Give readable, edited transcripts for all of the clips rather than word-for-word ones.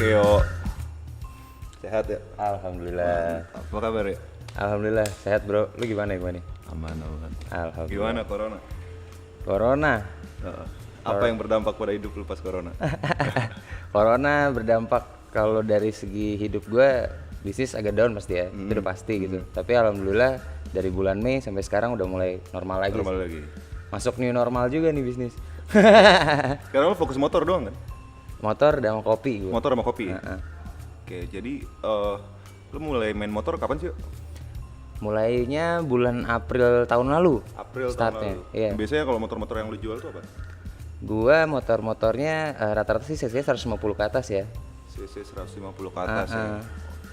Oke yo, sehat ya? Alhamdulillah. Apa kabar ya? Alhamdulillah sehat bro. Lu gimana nih? Aman. Alhamdulillah. Gimana corona? Corona. Apa yang berdampak pada hidup lu pas corona? Corona berdampak kalau dari segi hidup gue bisnis agak down pasti ya. Itu udah pasti gitu. Tapi alhamdulillah dari bulan Mei sampai sekarang udah mulai normal lagi. Normal lagi. Masuk new normal juga nih bisnis. Sekarang lu fokus motor doang kan? Motor dan kopi gue. Motor sama kopi. Oke, jadi lu mulai main motor kapan sih? Mulainya bulan April tahun lalu. April startnya. tahun lalu. Iya. Biasanya kalau motor-motor yang lu jual tuh apa? Gua motornya rata-rata sih cc 150 ke atas ya. CC 150 ke atas ya.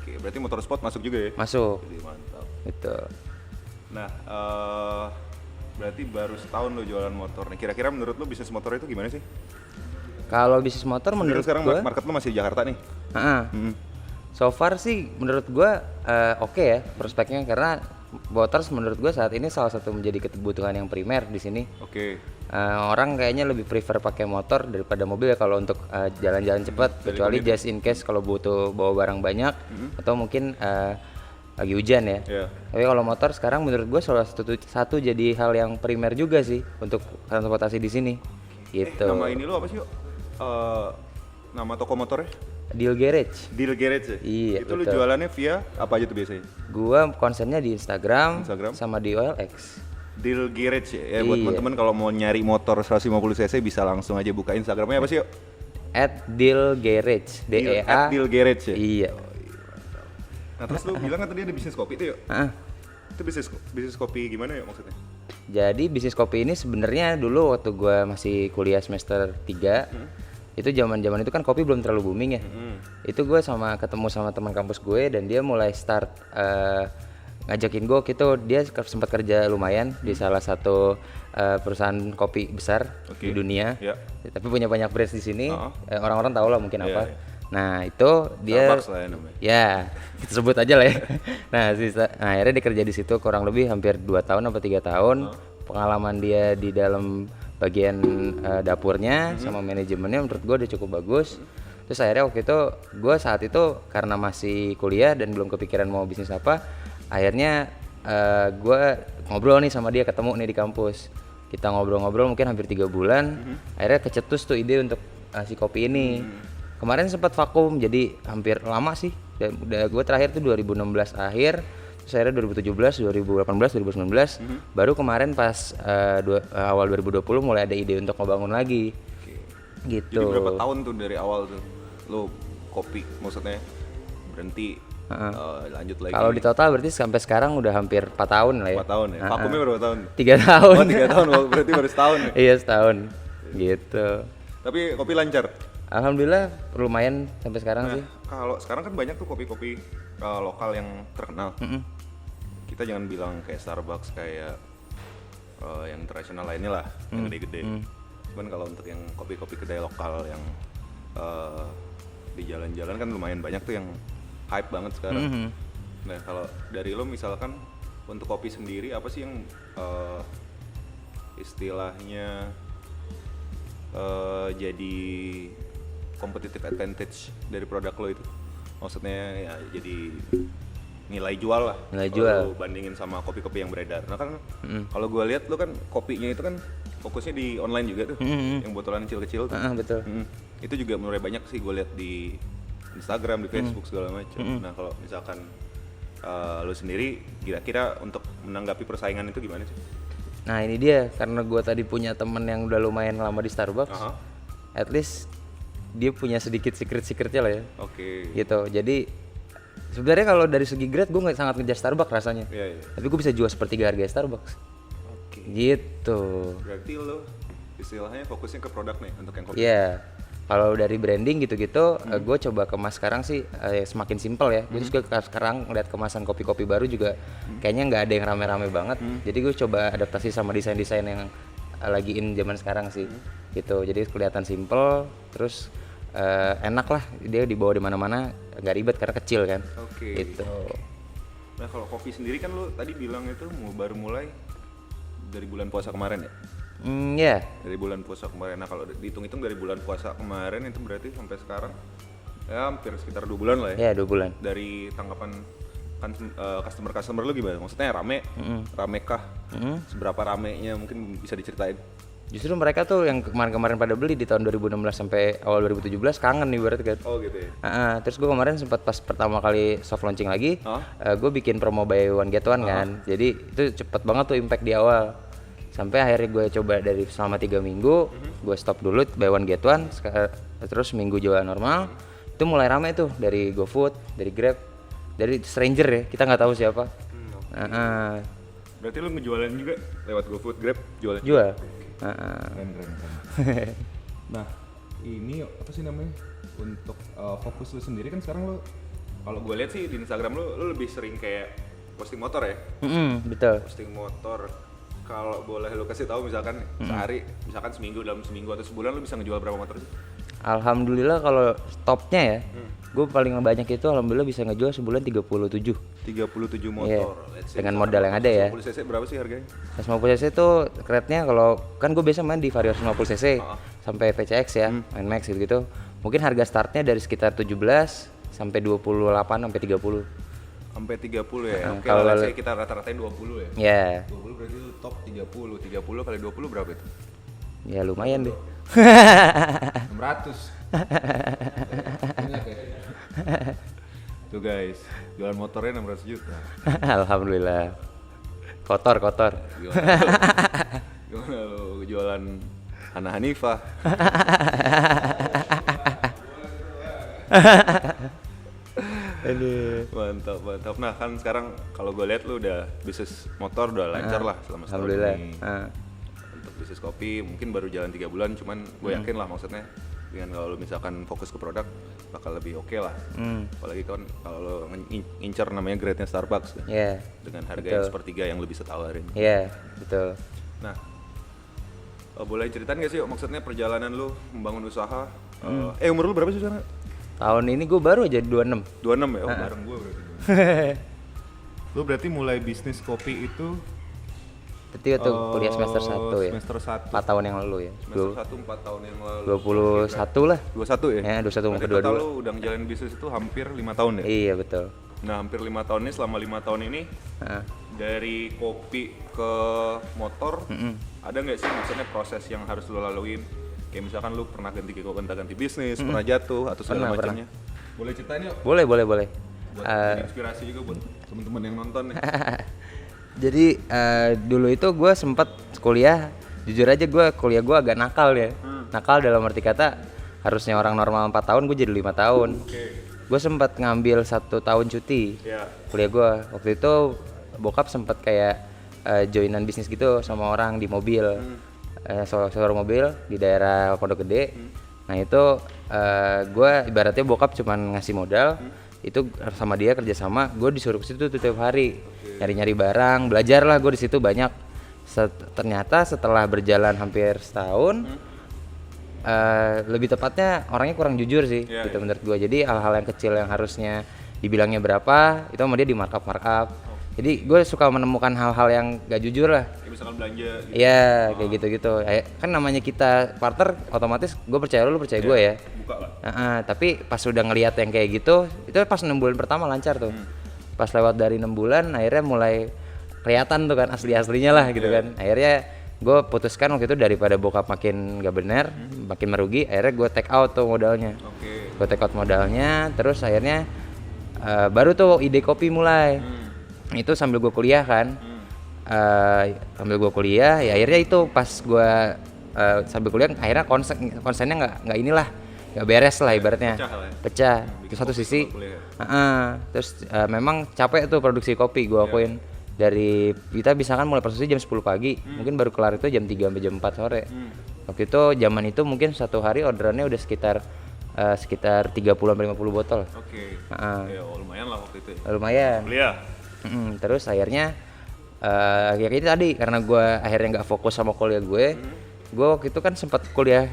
Oke, berarti motor sport masuk juga ya? Masuk. Jadi mantap. Gitu. Nah, berarti baru setahun lu jualan motor nih. Kira-kira menurut lu bisnis motor itu gimana sih? Kalau bisnis motor menurut Sekarang gua market lu masih di Jakarta nih? so far sih menurut gua oke ya prospeknya, karena motors menurut gua saat ini salah satu menjadi kebutuhan yang primer di sini. Oke. Orang kayaknya lebih prefer pakai motor daripada mobil ya kalau untuk jalan-jalan cepat, kecuali just in case kalau butuh bawa barang banyak atau mungkin lagi hujan ya. Yeah. Tapi kalau motor sekarang menurut gua salah satu jadi hal yang primer juga sih untuk transportasi di sini. Gitu. Nama ini lu apa sih, yuk? Nama toko motornya? Deal Garage. Deal Garage ya? Iya, Itu lu betul. jualannya via apa aja tuh biasanya? Gua konsennya di Instagram sama di OLX. Deal Garage ya? Buat Iya. teman-teman kalau mau nyari motor 150cc bisa langsung aja buka Instagramnya apa sih, yuk? @dealgarage. DEA. Deal Garage ya? Iya. Nah terus lu bilang kan tadi ada bisnis kopi tuh, yuk? Ah. Itu bisnis kopi gimana ya maksudnya? Jadi bisnis kopi ini sebenarnya dulu waktu gua masih kuliah semester 3, itu zaman-zaman itu kan kopi belum terlalu booming ya. Itu gue ketemu sama teman kampus gue dan dia mulai start ngajakin gue gitu. Dia sempat kerja lumayan di salah satu perusahaan kopi besar di dunia. Ya. Tapi punya banyak brands di sini. Orang-orang tahu lah mungkin apa. Iya. Nah itu dia Starbucks lah ya namanya. ya kita sebut aja lah ya. Nah akhirnya dia kerja di situ kurang lebih hampir 2 tahun atau 3 tahun. Pengalaman dia di dalam bagian dapurnya sama manajemennya menurut gue udah cukup bagus. Terus akhirnya waktu itu gue saat itu karena masih kuliah dan belum kepikiran mau bisnis apa, akhirnya gue ngobrol nih sama dia, ketemu nih di kampus. Kita ngobrol-ngobrol mungkin hampir 3 bulan. Akhirnya kecetus tuh ide untuk si kopi ini. Kemarin sempat vakum, jadi hampir lama sih. Dan udah gue terakhir tuh 2016 akhir, terus akhirnya 2017, 2018, 2019, baru kemarin pas awal 2020 mulai ada ide untuk ngebangun lagi. Gitu. Jadi berapa tahun tuh dari awal tuh lu kopi, maksudnya berhenti lanjut lagi? Kalau di total berarti sampai sekarang udah hampir 4 tahun lah ya. 4 tahun ya? Vakumnya berapa tahun? 3 tahun. Oh 3 tahun, berarti baru setahun ya? Iya setahun. Gitu. Tapi kopi lancar? Alhamdulillah lumayan sampai sekarang sih. Kalau sekarang kan banyak tuh kopi-kopi lokal yang terkenal. Kita jangan bilang kayak Starbucks, kayak yang internasional lainnya lah, yang gede-gede. Cuman kalau untuk yang kopi-kopi kedai lokal yang di jalan-jalan kan lumayan banyak tuh yang hype banget sekarang. Nah kalau dari lo misalkan untuk kopi sendiri apa sih yang istilahnya jadi competitive advantage dari produk lo itu? Maksudnya ya jadi nilai jual lah. Nilai jual. Kalau bandingin sama kopi-kopi yang beredar. Nah kan kalau gue lihat lo kan kopinya itu kan fokusnya di online juga tuh, yang botolan kecil-kecil tuh. Betul. Itu juga mulai banyak sih gue lihat di Instagram, di Facebook segala macam. Nah kalau misalkan lo sendiri kira-kira untuk menanggapi persaingan itu gimana sih? Nah ini dia, karena gue tadi punya temen yang udah lumayan lama di Starbucks, at least dia punya sedikit secret-secretnya lah ya. Oke. Gitu, jadi sebenarnya kalau dari segi grade gue nggak sangat ngejar Starbucks rasanya. Iya. Tapi gue bisa jual sepertiga harga Starbucks. Oke. Gitu. Berarti lo istilahnya fokusnya ke produk nih untuk yang kopi. Iya. Kalau dari branding gitu-gitu, gue coba kemas sekarang sih semakin simpel ya. Gue juga sekarang ngeliat kemasan kopi-kopi baru juga kayaknya nggak ada yang rame-rame banget. Jadi gue coba adaptasi sama desain-desain yang lagi in zaman sekarang sih. Gitu. Jadi kelihatan simpel, terus enak lah, dia dibawa di mana-mana, nggak ribet karena kecil kan. Oke. Gitu. Nah kalau kopi sendiri kan lo tadi bilang itu baru mulai dari bulan puasa kemarin ya? Ya. Dari bulan puasa kemarin. Nah kalau dihitung-hitung dari bulan puasa kemarin itu berarti sampai sekarang Ya hampir sekitar 2 bulan lah ya. Ya 2 bulan. Dari tanggapan kan customer lu gimana? Maksudnya rame, ramekah? Seberapa ramenya mungkin bisa diceritain? Justru mereka tuh yang kemarin-kemarin pada beli di tahun 2016 sampai awal 2017 kangen nih berarti kan. Oh gitu ya. Terus gue kemarin sempat pas pertama kali soft launching lagi, gue bikin promo buy one get one kan. Jadi itu cepet banget tuh impact di awal. Sampai akhirnya gue coba dari selama 3 minggu, gue stop dulu buy one get one, terus minggu jualan normal. Itu mulai rame tuh dari GoFood, dari Grab, dari stranger ya, kita nggak tahu siapa. Berarti lu ngejualan juga lewat GoFood, Grab jualan? Jual. Keren. Nah, ini apa sih namanya? Untuk fokus lu sendiri kan sekarang lu, kalau gue lihat sih di Instagram lu lebih sering kayak posting motor ya? Betul. Posting motor. Kalau boleh lu kasih tahu misalkan sehari, misalkan dalam seminggu atau sebulan lu bisa ngejual berapa motor sih? Alhamdulillah kalau stopnya ya, gue paling banyak itu alhamdulillah bisa ngejual sebulan 37 motor. Yeah. Dengan modal yang ada ya. 150 cc berapa sih harganya? 150 cc itu rate-nya kalau kan gue biasa main di Vario 150 cc sampai VCX ya, main Max gitu. Mungkin harga startnya dari sekitar 17 sampai 28 sampai 30. Sampai 30 ya. Oke, kalau let's say kita rata-ratain 20 ya. Ya. 20 berarti itu top 30. 30 kali 20 berapa itu? Ya lumayan deh. 600. Banyak ya. Tuh guys, jualan motornya 600 juta. Alhamdulillah. Kotor. Gimana lu jualan Hana Hanifah? Aduh, mantap. Nah kan sekarang kalau gue lihat lu udah bisnis motor udah lancar lah selama setahun ini. Untuk bisnis kopi mungkin baru jalan 3 bulan, cuman gue yakin lah maksudnya dengan kalau lu misalkan fokus ke produk bakal lebih oke lah. Apalagi kan kalau lu ngincer namanya grade-nya Starbucks kan. Dengan harga yang sepertiga yang lu bisa tawarin. Iya, betul. Nah, boleh ceritain gak sih maksudnya perjalanan lu membangun usaha? Umur lu berapa sih sekarang? Tahun ini gue baru aja 26. 26 ya? Oh, bareng gue berarti. Lu berarti mulai bisnis kopi itu Itu kuliah semester 1 ya. Semester 1. 4 tahun yang lalu ya. Semester 1 4 tahun yang lalu. 21 lah. 21 ya? Ya, 21 mau ke 22. Total lu udah ngejalanin bisnis itu hampir 5 tahun ya? Iya, betul. Nah, hampir 5 tahun ini, selama 5 tahun ini dari kopi ke motor, ada nggak sih maksudnya proses yang harus lu laluin? Kayak misalkan lu pernah ganti bisnis, pernah jatuh atau segala macamnya. Boleh ceritain yuk? Boleh. Buat inspirasi juga buat teman-teman yang nonton nih. Jadi dulu itu gue sempat kuliah, jujur aja kuliah gue agak nakal ya. Nakal dalam arti kata harusnya orang normal 4 tahun, gue jadi 5 tahun. Gue sempat ngambil 1 tahun cuti kuliah gue. Waktu itu bokap sempat kayak joinan bisnis gitu sama orang di mobil. Showroom mobil di daerah Pondok Gede. Nah itu gue ibaratnya bokap cuman ngasih modal, itu sama dia kerjasama, gue disuruh ke situ tuh tiap hari nyari-nyari barang, belajar lah gue di situ banyak. Ternyata setelah berjalan hampir setahun, lebih tepatnya orangnya kurang jujur sih, gitu menurut gue. Jadi hal-hal yang kecil yang harusnya dibilangnya berapa, itu sama dia di markup. Jadi gue suka menemukan hal-hal yang gak jujur lah. Kayak misalkan belanja gitu. Iya, kayak gitu-gitu. Kan namanya kita partner, otomatis gue percaya lu percaya gue ya. Buka lah. Tapi pas udah ngelihat yang kayak gitu, itu pas 6 bulan pertama lancar tuh. Pas lewat dari 6 bulan, akhirnya mulai kelihatan tuh kan asli-aslinya lah gitu kan. Akhirnya gue putuskan waktu itu daripada bokap makin gak bener, makin merugi, akhirnya gue take out tuh modalnya. Gue take out modalnya, terus akhirnya baru tuh ide kopi mulai. Itu sambil gue kuliah kan. Sambil gue kuliah ya akhirnya itu pas gue sambil kuliah akhirnya konsennya nggak inilah, nggak beres lah ibaratnya, pecah itu satu sisi. Terus memang capek tuh produksi kopi, gue akuin. Dari kita bisa kan mulai produksi jam 10 pagi, mungkin baru kelar itu jam 3 sampai jam 4 sore. Waktu itu zaman itu mungkin satu hari orderannya udah sekitar 30 sampai 50 botol. Ya lumayan lah waktu itu. Lumayan. Kuliah. Terus akhirnya ya itu tadi karena gue akhirnya nggak fokus sama kuliah gue waktu itu kan sempat kuliah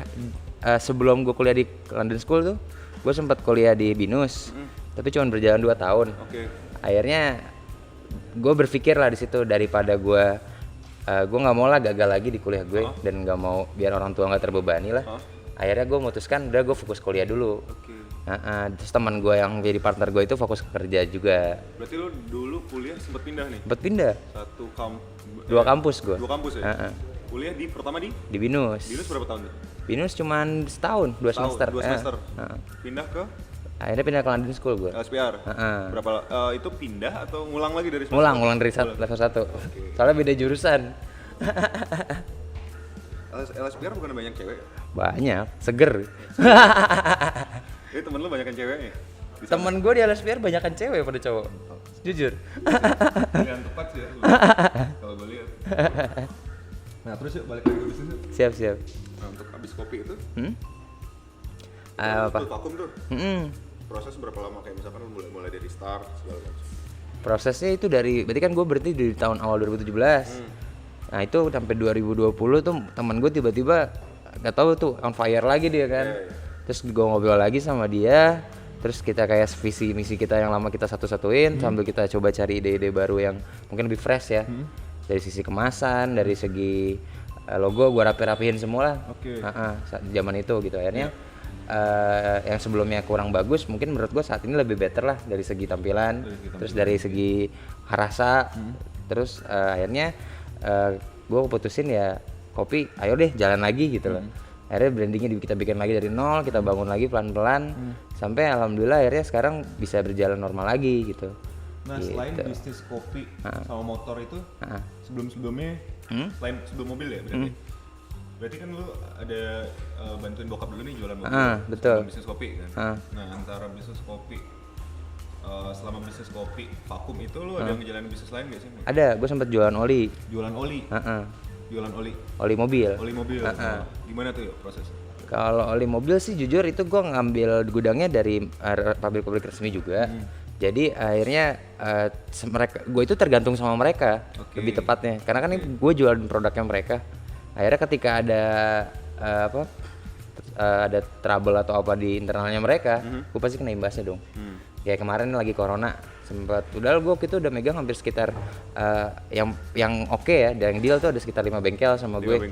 sebelum gue kuliah di London School tuh gue sempat kuliah di BINUS, tapi cuma berjalan 2 tahun. Akhirnya gue berpikir lah di situ, daripada gue nggak mau lah gagal lagi di kuliah gue dan nggak mau biar orang tua nggak terbebani lah. Akhirnya gue memutuskan udah gue fokus kuliah dulu. Terus teman gue yang jadi partner gue itu fokus ke kerja juga. Berarti lo dulu kuliah sempat pindah nih? Sempat pindah. Dua kampus gue. Dua kampus ya? Kuliah pertama di Binus. Binus berapa tahun tuh? Binus cuman setahun, 2 semester. 2 semester. Pindah ke? Akhirnya pindah ke London School gue. LSPR? Berapa, itu pindah atau ngulang lagi dari semester? Ngulang dari level 1. Soalnya beda jurusan. LSPR bukan banyak cewek? Banyak, seger. Jadi temen lu banyakan ceweknya? Temen gue di LSPR banyakan cewek pada cowok. Jujur. Pilihan tepat sih ya, kalau gue lihat. Nah terus yuk balik lagi ke bisnis yuk. Siap. Nah untuk habis kopi itu? Apa? Tuh vakum tuh. Proses berapa lama, kayak misalkan lu mulai dari start segala macam? Prosesnya itu berarti kan gue berarti di tahun awal 2017. Nah itu sampai 2020 tuh teman gue tiba-tiba gak tahu tuh on fire lagi dia kan. Terus gue ngobrol lagi sama dia, terus kita kayak visi misi kita yang lama kita satu-satuin sambil kita coba cari ide-ide baru yang mungkin lebih fresh ya. Dari sisi kemasan, dari segi logo gue rapihin semua lah. Zaman itu gitu akhirnya. Yang sebelumnya kurang bagus mungkin menurut gue saat ini lebih better lah dari segi tampilan, terus dari segi rasa, terus akhirnya gue putusin ya kopi ayo deh jalan lagi gitu loh. Akhirnya brandingnya kita bikin lagi dari nol, kita bangun lagi pelan-pelan sampai alhamdulillah akhirnya sekarang bisa berjalan normal lagi gitu. Nah selain bisnis kopi sama motor itu sebelum-sebelumnya selain sebelum mobil ya berarti kan lu ada bantuin bokap dulu nih jualan mobil betul. Bisnis kopi kan. Nah antara bisnis kopi selama bisnis kopi vakum itu lu ada ngejalanin bisnis lain gak sih? Ada, gue sempet jualan oli. Jualan oli? Jualan oli? Oli mobil. Oli mobil? Gimana tuh ya prosesnya? Kalau oli mobil sih jujur itu gue ngambil gudangnya dari pabrik-pabrik resmi juga. Jadi akhirnya gue itu tergantung sama mereka lebih tepatnya. Karena kan gue jualan produknya mereka. Akhirnya ketika ada trouble atau apa di internalnya mereka, gue pasti kena imbasnya dong. Kayak kemarin lagi corona sempat gue gitu udah megang hampir sekitar yang oke ya, dan yang deal tuh ada sekitar 5 bengkel sama gue.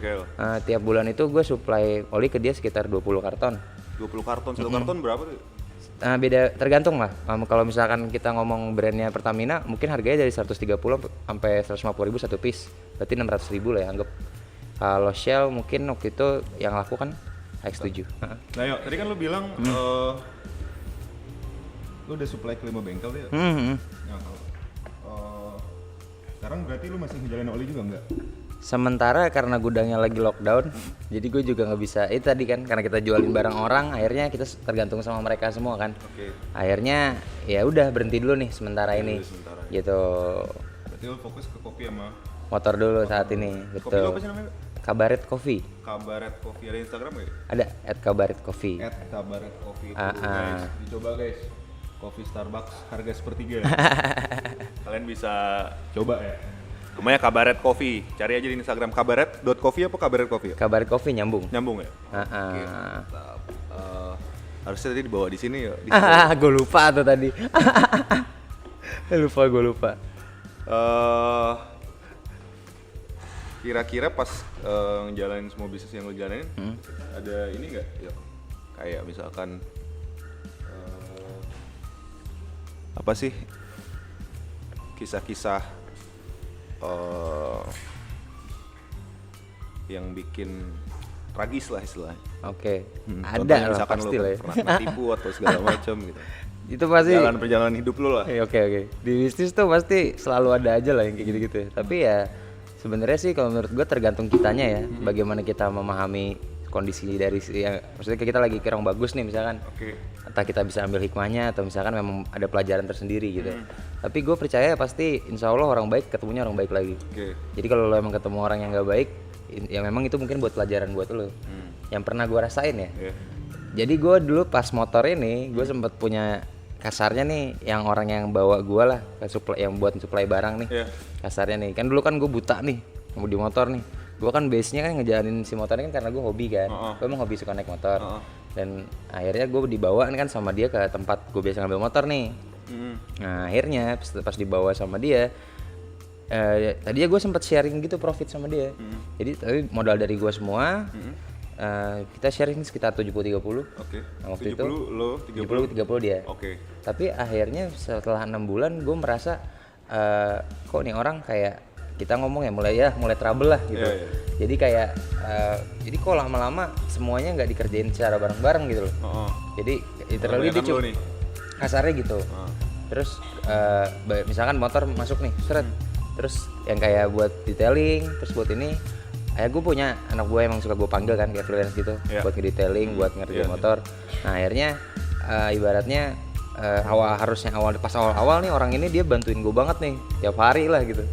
Tiap bulan itu gue supply oli ke dia sekitar 20 karton. 20 karton, satu karton berapa tuh? Beda tergantung lah. Kalau misalkan kita ngomong brandnya Pertamina mungkin harganya dari 130 sampai 150.000 satu piece, berarti 600.000 lah ya anggap. Kalau Shell mungkin waktu itu yang laku kan X7. Nah yuk, tadi kan lu bilang lu udah supply ke 5 bengkel tuh ya? Nah kalau sekarang berarti lu masih ngejalanin oli juga nggak? Sementara karena gudangnya lagi lockdown, jadi gue juga nggak bisa. Itu tadi kan karena kita jualin barang orang, akhirnya kita tergantung sama mereka semua kan. Akhirnya ya udah berhenti dulu nih sementara ini. Gitu. Berarti lu fokus ke kopi sama motor dulu saat ini. Betul. Kopi lu apa sih namanya? Kabaret Coffee. Kabaret Coffee, ada Instagram nggak? Ada @kabaret coffee. @kabaret coffee itu guys, dicoba guys. Kopi Starbucks harga sepertiga. Kalian bisa coba ya. Namanya Kabaret Coffee. Cari aja di Instagram kabaret.coffee apa kabaret coffee? Kabaret Coffee nyambung. Nyambung ya? Oke, mantap. Harusnya tadi dibawa di sini ya. Gue lupa tuh tadi. Gue lupa. Kira-kira pas ngejalanin semua bisnis yang lo jalanin, ada ini nggak? Ya, kayak misalkan apa sih kisah-kisah yang bikin tragis lah istilahnya. Ada lah misalkan pasti lo lah ya. pernah tipu atau segala macam gitu. Itu pasti perjalanan hidup lo lah. Oke. Di bisnis tuh pasti selalu ada aja lah yang kayak gitu-gitu ya. Tapi ya sebenarnya sih kalau menurut gue tergantung kitanya ya, bagaimana kita memahami kondisi dari yang maksudnya kita lagi kurang bagus nih misalkan. Entah kita bisa ambil hikmahnya atau misalkan memang ada pelajaran tersendiri gitu. Tapi gue percaya pasti insya Allah orang baik ketemunya orang baik lagi. Jadi kalau lo emang ketemu orang yang gak baik, ya memang itu mungkin buat pelajaran buat lo. Yang pernah gue rasain ya. Jadi gue dulu pas motor ini gue sempat punya kasarnya nih yang orang yang bawa gue lah yang buat supply barang nih. Kasarnya nih kan dulu kan gue buta nih mau di motor nih. Gue kan base-nya kan ngejalanin si motor ini kan karena gue hobi kan. Gue emang hobi suka naik motor. Dan akhirnya gue dibawa kan sama dia ke tempat gue biasa ngambil motor nih. Nah akhirnya pas dibawa sama dia, tadinya gue sempat sharing gitu profit sama dia. Jadi tapi modal dari gue semua, kita sharing sekitar 70-30. Oke. Nah, waktu 70 lo, 30. 70-30 dia. Oke. Tapi akhirnya setelah 6 bulan gue merasa kok nih orang kayak kita ngomong ya mulai trouble lah gitu. Iya. Jadi kayak jadi kok lama-lama semuanya nggak dikerjain secara bareng-bareng gitu loh. Jadi literally dia cuma kasarnya gitu. Terus misalkan motor masuk nih, seret. Terus yang kayak buat detailing, terus buat ini, gue punya anak gue emang suka gue panggil kan kayak freelance gitu, buat ngedetailing, buat ngerjain motor. Nah akhirnya ibaratnya pas awal-awal nih orang ini dia bantuin gue banget nih tiap hari lah gitu.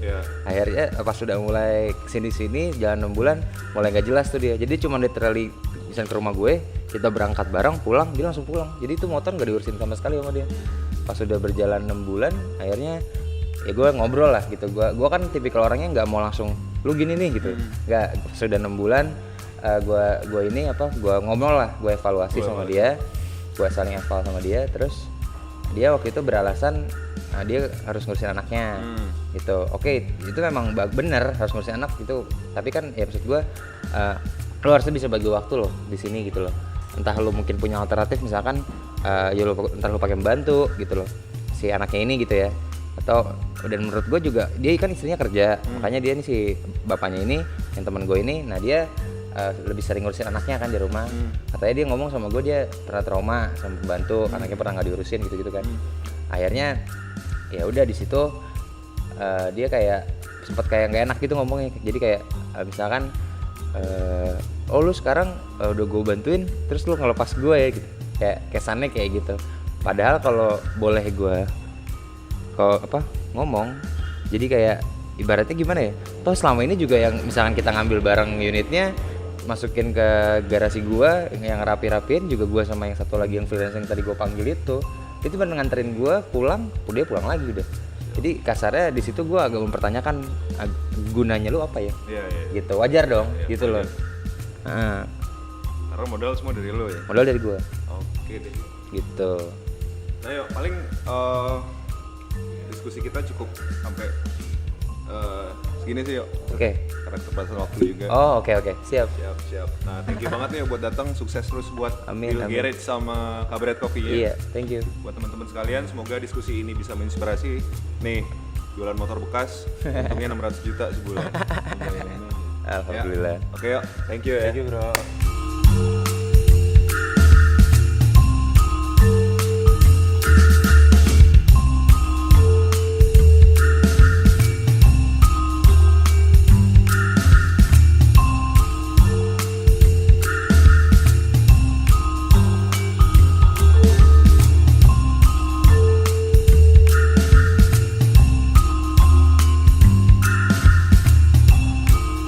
Akhirnya pas sudah mulai sini jalan 6 bulan mulai nggak jelas tuh dia. Jadi cuma literally misalnya ke rumah gue, kita berangkat bareng, pulang dia langsung pulang. Jadi itu motor nggak diurusin sama sekali sama dia. Pas sudah berjalan 6 bulan akhirnya ya gue ngobrol lah gitu. Gue kan tipikal orangnya nggak mau langsung lu gini nih gitu. Nggak, sudah 6 bulan gue ngobrol lah, gue evaluasi sama dia, gue saling eval sama dia. Terus dia waktu itu beralasan dia harus ngurusin anaknya gitu. Oke, itu memang bener harus ngurusin anak gitu. Tapi kan ya maksud gue lo harusnya bisa bagi waktu lo di sini gitu loh. Entah lo mungkin punya alternatif misalkan entah lo pakai membantu gitu loh si anaknya ini gitu ya. Atau dan menurut gue juga dia kan istrinya kerja, makanya dia nih si bapaknya ini yang teman gue ini, nah dia lebih sering ngurusin anaknya kan di rumah. Katanya dia ngomong sama gue dia pernah trauma sama pembantu, anaknya pernah nggak diurusin gitu kan. Akhirnya ya udah di situ dia kayak sempat kayak nggak enak gitu ngomongnya. Jadi kayak misalkan lu sekarang udah gue bantuin terus lu ngelepas gue ya gitu, kayak kesannya kayak gitu. Padahal kalau boleh gue ngomong, jadi kayak ibaratnya gimana ya, toh selama ini juga yang misalkan kita ngambil barang unitnya masukin ke garasi gua yang rapi-rapiin juga gua sama yang satu lagi yang freelance yang tadi gua panggil itu bener nganterin gua pulang, dia pulang lagi udah. Jadi kasarnya di situ gua agak mempertanyakan gunanya lu apa ya? Gitu, wajar dong, gitu loh. Karena modal semua dari lo ya? Modal dari gua. Oke deh. Gitu. Nah yuk, paling diskusi kita cukup sampai segini sih yuk. Oke. Karena keterbatasan waktu juga. Oh oke. Siap. Nah thank you banget nih buat datang, sukses terus buat Amin. Garage sama Kabaret Coffee ya. Iya, thank you. Buat teman-teman sekalian, semoga diskusi ini bisa menginspirasi. Nih, jualan motor bekas, untungnya 600 juta sebulan. Alhamdulillah. Ya. Oke yuk, thank you ya. Thank you bro.